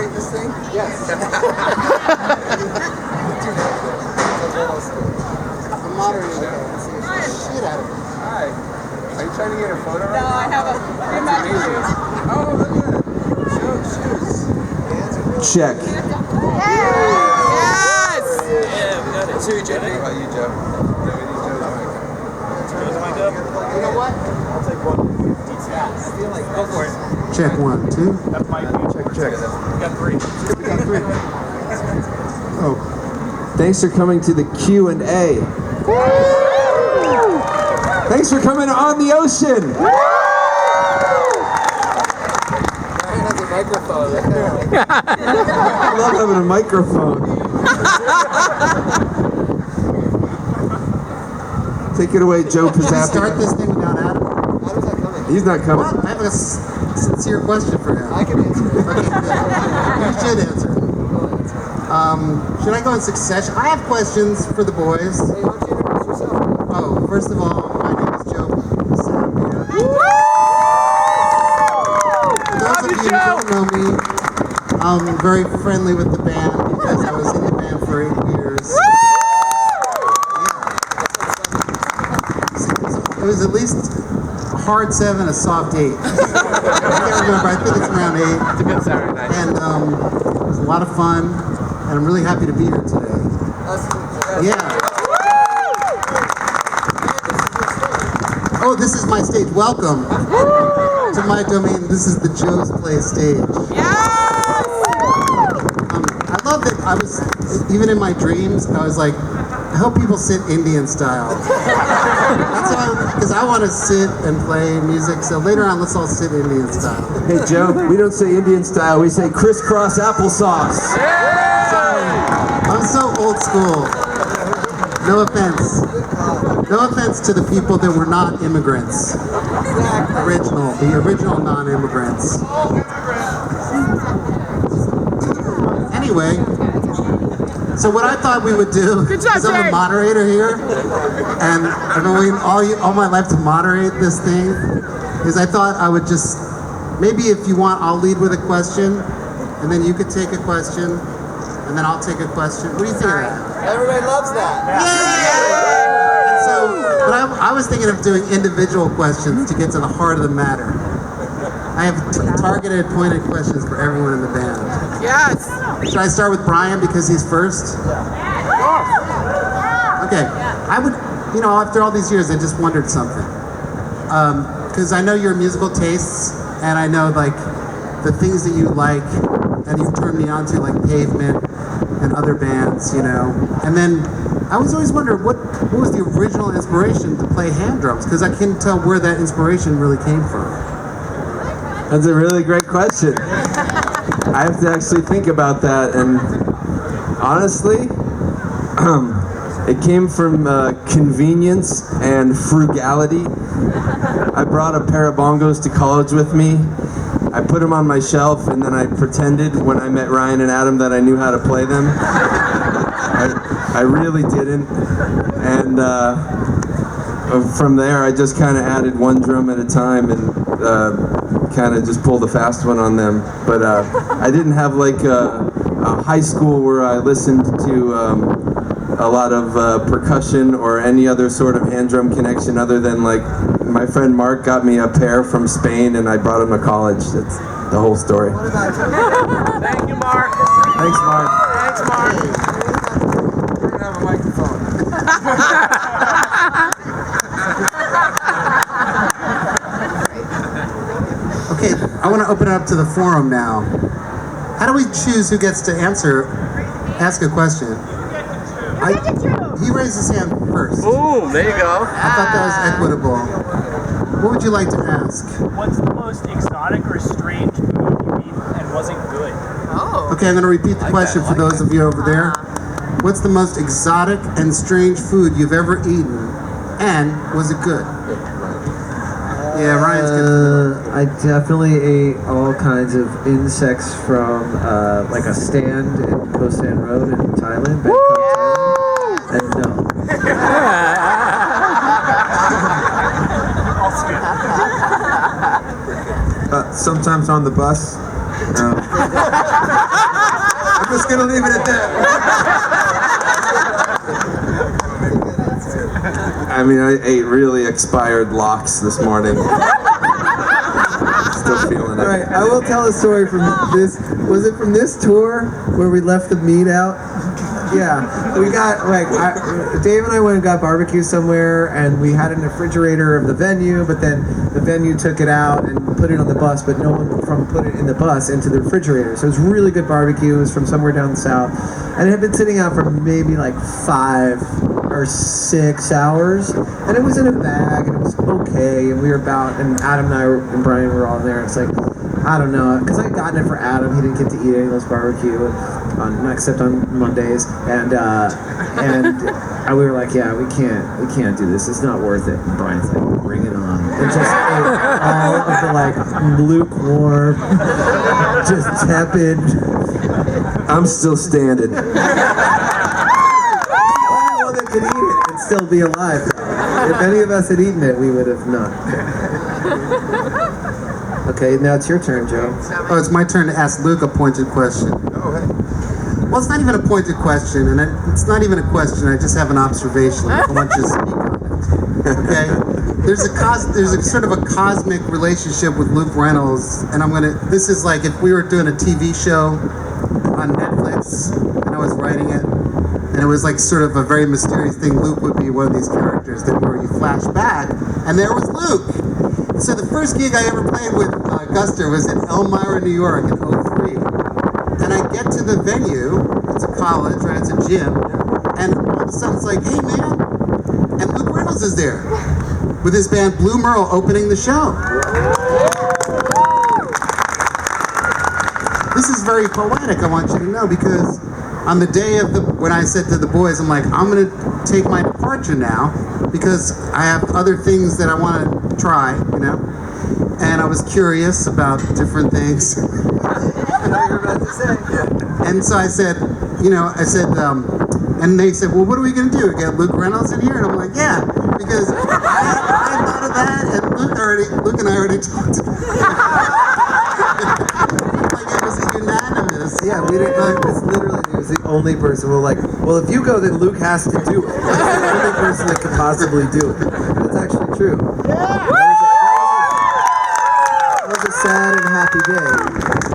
moderate this thing? Yes. I'm moderating it. Shit out of it. Hi. Are you trying to get a photo? No, I have a few matching shoes. Oh, look at that. Shoes. Check. Yes! Yeah, we got it. So you're Joe? How about you, Joe? No, we need Joe's mic. Joe's mic up? You know what? I'll take one. I feel like go for it. Check 1, 2. That might be check. We got three. We got 3. Oh. Thanks for coming to the Q&A. Thanks for coming on the ocean. Ryan has a microphone. I love having a microphone. Take it away, Joe Can we Pisapia. start this thing without Adam? Adam's not coming. He's not coming. What? I have a sincere question for him. I can answer it. Okay, good. You should answer. Should I go in succession? I have questions for the boys. Hey, why don't you introduce yourself? Oh, first of all, my name is Joe Pisapia. For those of you who don't know me, I'm very friendly with the band because I was in the band for 8 years. Yeah. It was at least a hard 7, a soft 8. I can't remember. I think it's around 8. It's a good Saturday night. And it was a lot of fun, and I'm really happy to be here today. Yeah. Oh, this is my stage. Welcome to my domain. This is the Joe's Play stage. I love that I was, even in my dreams, I was like, I hope people sit Indian style. That's why, because I want to sit and play music. So later on, let's all sit Indian style. Hey, Joe, we don't say Indian style. We say crisscross applesauce. I'm so old school. No offense. No offense to the people that were not immigrants. The original non-immigrants. Anyway, so what I thought we would do, because I'm a moderator here, and I've been waiting all my life to moderate this thing, is I thought I would just, maybe if you want, I'll lead with a question, and then you could take a question, and then I'll take a question. What do you think of that? Everybody loves that. And so, but I was thinking of doing individual questions to get to the heart of the matter. I have targeted, pointed questions for everyone in the band. Yes! Should I start with Brian because he's first? Okay. I would, after all these years, I just wondered something. Because I know your musical tastes, and I know, like, the things that you like, and you've turned me on to, like Pavement and other bands, And then I was always wondering what was the original inspiration to play hand drums? Because I can't tell where that inspiration really came from. That's a really great question. I have to actually think about that, and honestly, it came from convenience and frugality. I brought a pair of bongos to college with me. I put them on my shelf, and then I pretended when I met Ryan and Adam that I knew how to play them. I really didn't, and from there I just kind of added one drum at a time and kind of just pulled a fast one on them. But I didn't have like a high school where I listened to a lot of percussion or any other sort of hand drum connection other than like my friend Mark got me a pair from Spain and I brought him to college. That's the whole story. Thank you, Mark. Thanks, Mark. Thanks, Mark. We don't have a microphone. Okay, I want to open it up to the forum now. How do we choose who gets to ask a question? He raised his hand first. Boom, there you go. I thought that was equitable. What would you like to ask? What's the most exotic or strange food you eat and wasn't good? Oh. Okay, I'm going to repeat the question for those of you over there. What's the most exotic and strange food you've ever eaten, and was it good? Yeah, Ryan's good. I definitely ate all kinds of insects from like a stand in Koh San Road in Thailand, Bangkok, Thailand. And no. Sometimes on the bus, I'm just gonna leave it at that. I mean, I ate really expired lox this morning. Still feeling it. All right, I will tell a story from this. Was it from this tour where we left the meat out? Yeah, we got Dave and I went and got barbecue somewhere, and we had a refrigerator of the venue, but then the venue took it out and put it on the bus, but no one from put it in the bus into the refrigerator. So it was really good barbecue. It was from somewhere down the south, and it had been sitting out for maybe like 5 or 6 hours, and it was in a bag, and it was okay, and we were about, and Adam and I and Brian were all in there, and it's like, I don't know, because I had gotten it for Adam. He didn't get to eat any of those barbecue, except on Mondays, and we were like, yeah, we can't do this. It's not worth it. And Brian's like, bring it on. And just ate all of the like lukewarm, just tepid. I'm still standing. The only one that could eat it and still be alive. If any of us had eaten it, we would have not. Okay, now it's your turn, Joe. Oh, it's my turn to ask Luke a pointed question. Well, it's not even a pointed question, and it's not even a question. I just have an observation. I want you to speak on it. Okay? There's a sort of a cosmic relationship with Luke Reynolds, and this is like if we were doing a TV show on Netflix, and I was writing it, and it was like sort of a very mysterious thing. Luke would be one of these characters where you flash back, and there was Luke. So the first gig I ever played with Guster was in Elmira, New York in '03. And I get to the venue, it's a college, right, it's a gym, and all of a sudden it's like, hey man, and Luke Reynolds is there with his band Blue Merle opening the show. This is very poetic, I want you to know, because on the day of when I said to the boys, I'm like, I'm going to take my departure now because I have other things that I want to try, you know? And I was curious about different things. And so I said, and they said, well, what are we going to do? Get Luke Reynolds in here? And I'm like, yeah, because I thought of that, and Luke and I already talked about it. Like it was unanimous. Yeah, we didn't know. It was the only person. We're like, well, if you go, then Luke has to do it. He's the only person that could possibly do it. That's actually true. That was a sad and happy day.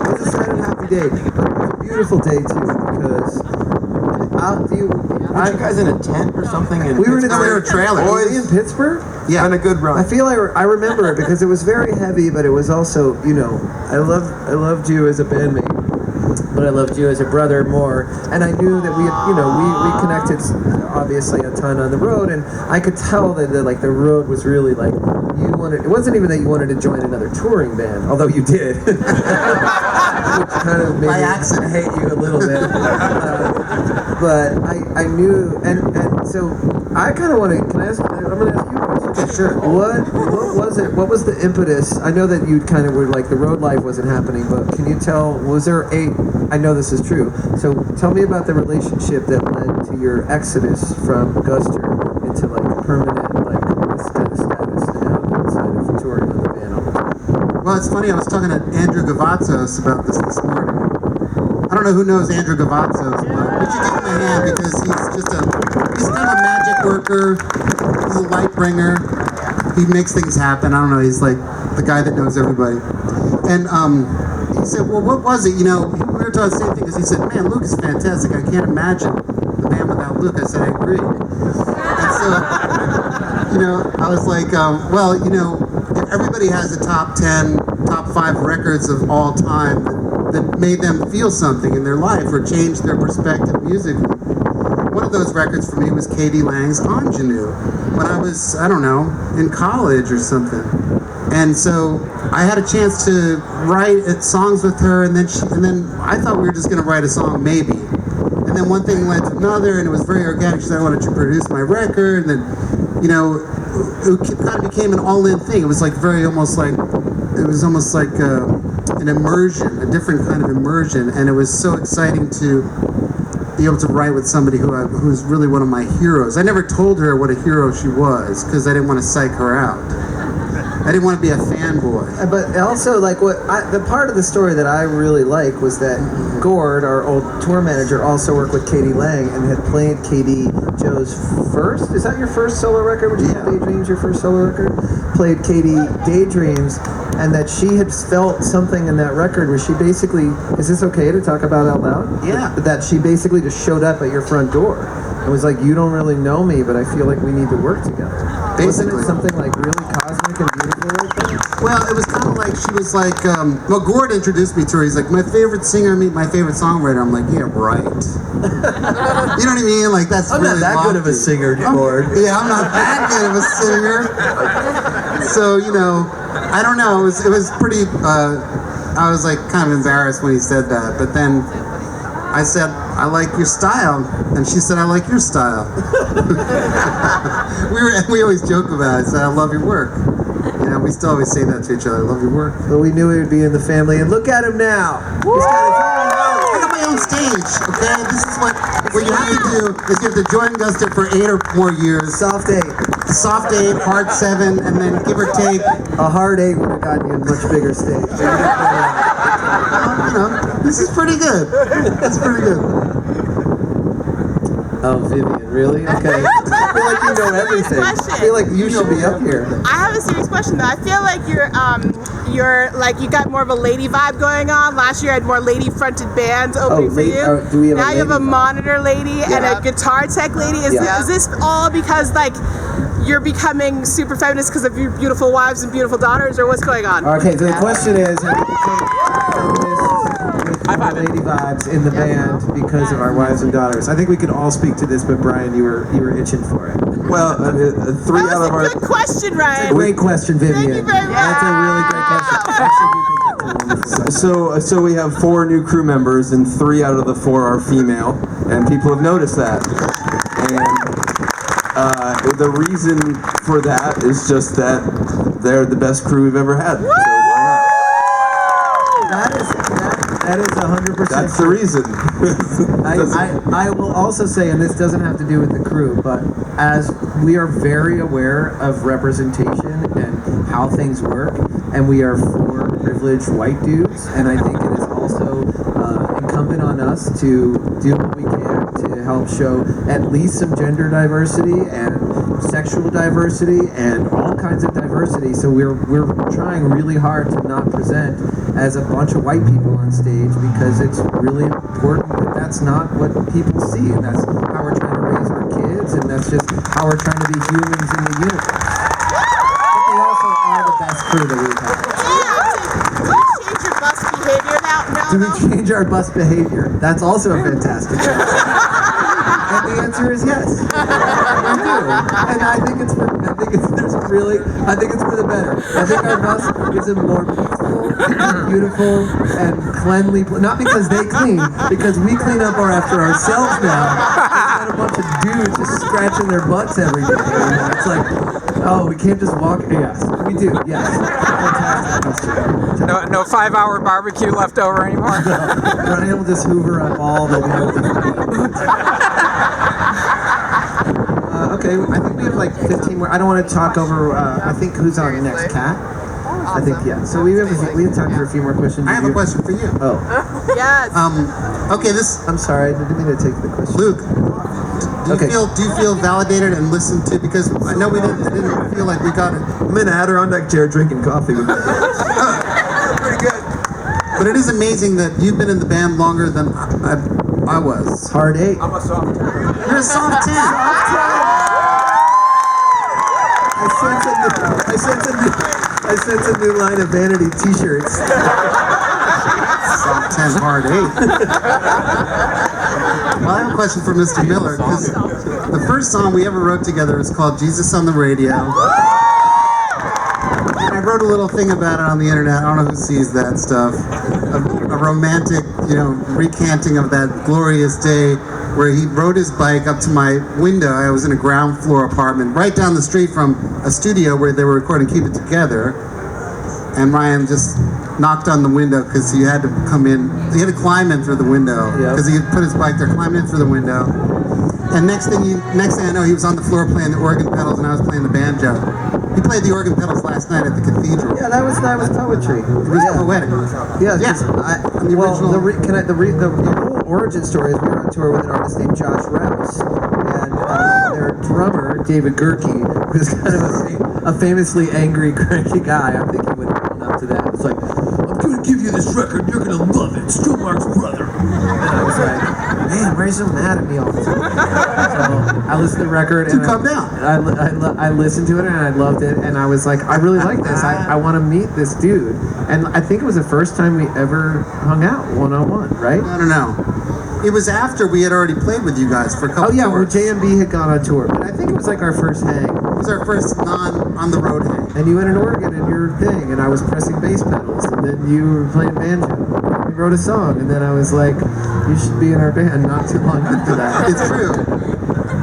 It was a sad and happy day. But it was a beautiful day, too, because Weren't you guys in a tent or something? We were in a trailer. Were we in Pittsburgh? Yeah. On a good run. I feel I remember it because it was very heavy, but it was also, I loved you as a bandmate, but I loved you as a brother more. And I knew that we connected obviously a ton on the road, and I could tell that the road was really like you wanted. It wasn't even that you wanted to join another touring band, although you did, which kind of made me hate you a little bit. But I knew, and so I kind of want to. I'm going to ask you a question. Okay, sure. What was it? What was the impetus? I know that you kind of were like the road life wasn't happening, but can you tell? Was there I know this is true. So tell me about the relationship that led to your exodus from Guster into permanent this kind of status now outside of touring on the van all the time. Well, it's funny, I was talking to Andrew Gavatzos about this morning. I don't know who knows Andrew Gavatzos, but we should give him a hand because he's kind of a magic worker. He's a light bringer. He makes things happen. I don't know, he's like the guy that knows everybody. And he said, well, what was it? We were talking the same thing, because he said, man, Luke is fantastic. I can't imagine the band without Luke. I said, I agree. And so, I was like, if everybody has the top 10, top 5 records of all time that made them feel something in their life or changed their perspective musically. One of those records for me was Katie Lang's Ingenue when I was, in college or something. And so I had a chance to write songs with her, and then I thought we were just going to write a song, maybe. And then one thing led to another, and it was very organic. She said, I wanted to produce my record, and then, it kind of became an all-in thing. It was almost like an immersion, a different kind of immersion, and it was so exciting to be able to write with somebody who's really one of my heroes. I never told her what a hero she was because I didn't want to psych her out. I didn't want to be a fanboy. But also, like, the part of the story that I really like was that Gord, our old tour manager, also worked with Katie Lang and had played Katie Joe's first. Is that your first solo record? Would you call Daydreams your first solo record? Played Katie Daydreams, and that she had felt something in that record where she basically, is this okay to talk about out loud? Yeah. That she basically just showed up at your front door and was like, you don't really know me, but I feel like we need to work together. Wasn't it something like really cosmic and beautiful like that? Well, it was kind of like, she was like, well, Gord introduced me to her. He's like, my favorite singer, meet my favorite songwriter. I'm like, yeah, right. You know what I mean? Like, that's I'm really not that good of a singer, Gord. Yeah, I'm not that good of a singer. So, you know, I don't know. It was pretty, I was like kind of embarrassed when he said that. But then I said, I like your style. And she said, I like your style. we always joke about it. I said, I love your work. You know, we still always say that to each other. I love your work. But we knew he would be in the family, and look at him now. He's got his own house. I got my own stage, okay? This is what you have to do is you have to join Guster for 8 or more years. Soft 8. Soft 8, hard 7, and then give or take. A hard 8 would have gotten you a much bigger stage. You know, this is pretty good. That's pretty good. Oh, Vivian, really? Okay. I feel like you know everything. I feel like you should be up here. I have a serious question though. I feel like you're like you got more of a lady vibe going on. Last year I had more lady fronted bands opening for you. Do we have now a you have a lady vibe? monitor lady and a guitar tech lady. Is this all because like you're becoming super feminist because of your beautiful wives and beautiful daughters, or what's going on? Okay, so the question is, have we become feminists with lady vibes in the band because of our wives and daughters? I think we could all speak to this, but Brian, you were itching for it. Well, three That out was of a our good question, Ryan. Great question, Vivian. Thank you very much. That's a really great question. I actually do think that's a wonderful question. so we have 4 new crew members, and 3 out of the 4 are female, and people have noticed that. And the reason for that is just that they're the best crew we've ever had. So why not? That is 100%. That's the reason. I will also say, and this doesn't have to do with the crew, but as we are very aware of representation and how things work, and we are 4 privileged white dudes, and I think it is also incumbent on us to do what we can to help show at least some gender diversity and sexual diversity and all kinds of diversity. So we're trying really hard to not present as a bunch of white people on stage, because it's really important that that's not what people see, and that's how we're trying to raise our kids, and that's just how we're trying to be humans in the universe. But they also are the best crew that we've had. Change your bus behavior now. Do we change our bus behavior? That's also a fantastic question. And the answer is yes. We do. And I think it's for the better. I think our bus is a more peaceful, beautiful, and cleanly. Not because they clean, because we clean up after ourselves now. Instead of a bunch of dudes just scratching their butts every day. You know? It's like, oh, we can't just walk. Yes, we do. Yes. Fantastic question. No 5-hour barbecue left over anymore? Ryan will just hoover up all the okay, I think we have like 15 more. I don't want to talk over. I think who's on next? Kat? I think yeah. So we have time for a few more questions. I have a question for you. Oh. Yes. Okay, I'm sorry, I didn't mean to take the question. Luke, do you feel validated and listened to? Because I know we didn't feel like we got it. I'm in an Adirondack chair drinking coffee with them. Pretty good. But it is amazing that you've been in the band longer than I was. Hard 8. I'm a soft 10. You're a soft 10. I sense a new line of vanity t-shirts. Soft 10, hard 8. Well, I have a question for Mr. Miller, because the first song we ever wrote together was called Jesus on the Radio. And I wrote a little thing about it on the internet. I don't know who sees that stuff. A romantic, recanting of that glorious day where he rode his bike up to my window. I was in a ground floor apartment right down the street from a studio where they were recording Keep It Together. And Ryan just knocked on the window because he had to come in. He had to climb in through the window because he had put his bike there, climbed in through the window. And next thing I know, he was on the floor playing the organ pedals and I was playing the banjo. He played the organ pedals last night at the cathedral. Yeah, that was poetry. It was poetic. Yeah, Yeah. The original. The whole origin story is we were on tour with an artist named Josh Rouse, and their drummer David Gerke, who's kind of a famously angry, cranky guy. I think he would own up to that. It's like, I'm gonna give you this record, you're gonna love it. Stu Mark's brother. And I was like, man, why are you so mad at me all the time? So I listened to the record and calm down. I listened to it and I loved it, and I was like, I really like this. I want to meet this dude. And I think it was the first time we ever hung out one-on-one, right? No. It was after we had already played with you guys for a couple Oh yeah, well tours. JMB had gone on tour, but I think it was like our first hang. It was our first non-on-the-road hang. And you had an organ in your thing, and I was pressing bass pedals, and then you were playing banjo. We wrote a song, and then I was like, you should be in our band not too long after that. It's true.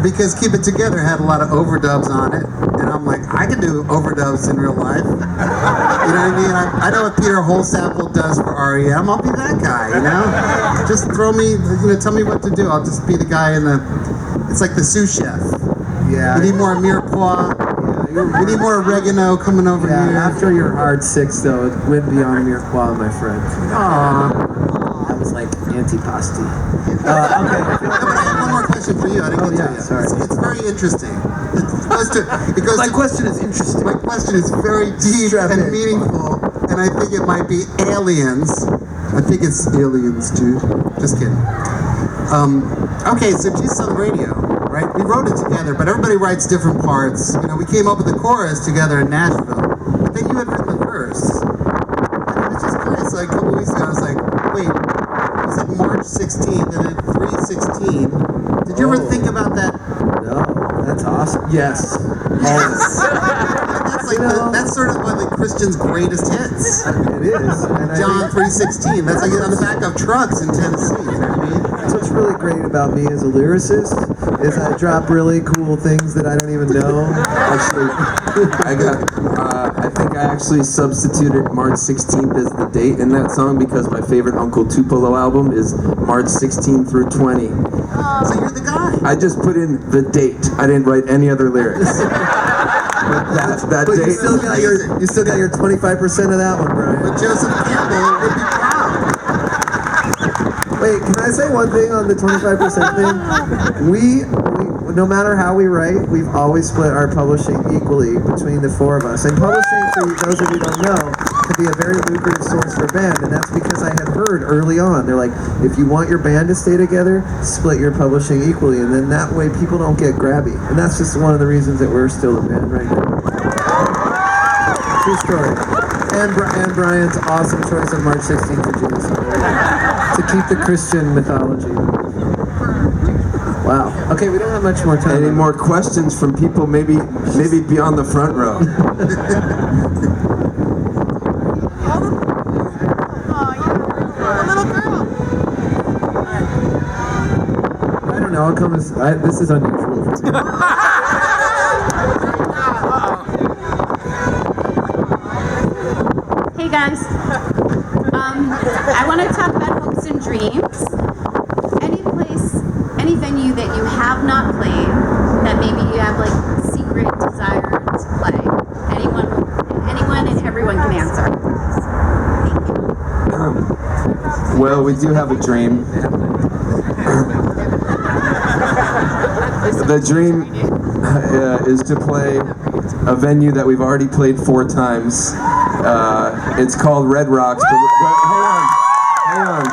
Because Keep It Together had a lot of overdubs on it, and I'm like, I can do overdubs in real life. You know what I mean? I know what Peter Holsapple does for REM. I'll be that guy, you know? Just throw me, tell me what to do. I'll just be the guy in the, it's like the sous chef. Yeah. We need more mirepoix. We need more oregano coming over Yeah, here. after your hard six, though, it went beyond mirepoix, my friend. Aww. That was like antipasti. Okay. But I have one more question for you. I didn't get to you. Sorry. It's very interesting. My question is interesting. My question is very deep Strap and in. meaningful, and I think it might be aliens. I think it's aliens, dude. Just kidding. Okay, so Jesus on the Radio, right? We wrote it together, but everybody writes different parts. We came up with the chorus together in Nashville, but then you had written the verse. And I was just curious, like a couple weeks ago, I was like, wait, it's like March 16th, and then 3/16. Did you ever think about that? No, that's awesome. Yes. Yes. That's like that's sort of one of the Christians' greatest hits. It is. And John 3:16. That's like on the back of trucks in Tennessee. You know what I mean? That's what's really great about me as a lyricist is I drop really cool things that I don't even know. Actually, I think I actually substituted March 16th as the date in that song because my favorite Uncle Tupelo album is March 16 through 20. So you're the guy. I just put in the date. I didn't write any other lyrics. that But date. you still got your 25% of that one, Brian. But Joseph Campbell would be proud. Wait, can I say one thing on the 25% thing? We no matter how we write, we've always split our publishing equally between the four of us. And publishing, for those of you who don't know, can be a very lucrative source for a band, and that's because I had heard early on, they're like, if you want your band to stay together, split your publishing equally, and then that way people don't get grabby. And that's just one of the reasons that we're still a band right now. True story. And Brian's awesome choice of March 16th for Jesus to keep the Christian mythology. Wow. Okay, we don't have much more time. Any more questions from people? Maybe beyond the front row. I don't know. I'll come as this is unusual. Hey guys, I want to talk about hopes and dreams. Any place, any venue that you have not played, that maybe you have like secret desire to play. Anyone and everyone can answer. Thank you. Well, we do have a dream. The dream is to play a venue that we've already played 4 times. It's called Red Rocks. But hang on.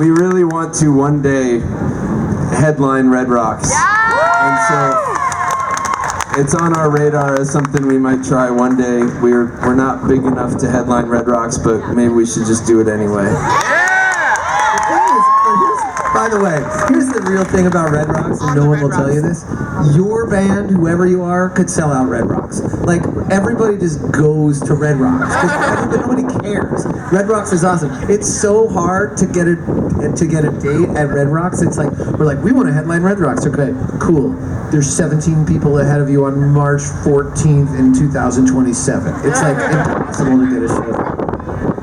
We really want to one day headline Red Rocks. And so it's on our radar as something we might try one day. We're not big enough to headline Red Rocks, but maybe we should just do it anyway. By the way, here's the real thing about Red Rocks, and no one will tell you this. Your band, whoever you are, could sell out Red Rocks. Like, everybody just goes to Red Rocks. Nobody cares. Red Rocks is awesome. It's so hard to get a date at Red Rocks. It's like, we're like, we want to headline Red Rocks. Okay, cool. There's 17 people ahead of you on March 14th in 2027. It's like impossible to get a show.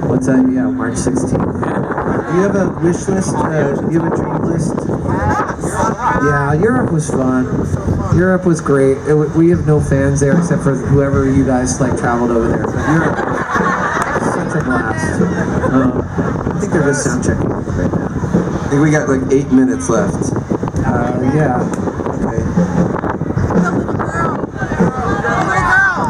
What's that? Yeah, March 16th. Do you have a wish list? Do you have a dream list? Yeah, Europe was fun. Europe was great. We have no fans there except for whoever you guys like traveled over there. But Europe was such a blast. I think they're just sound checking right now. I think we got like 8 minutes left. Yeah. Okay.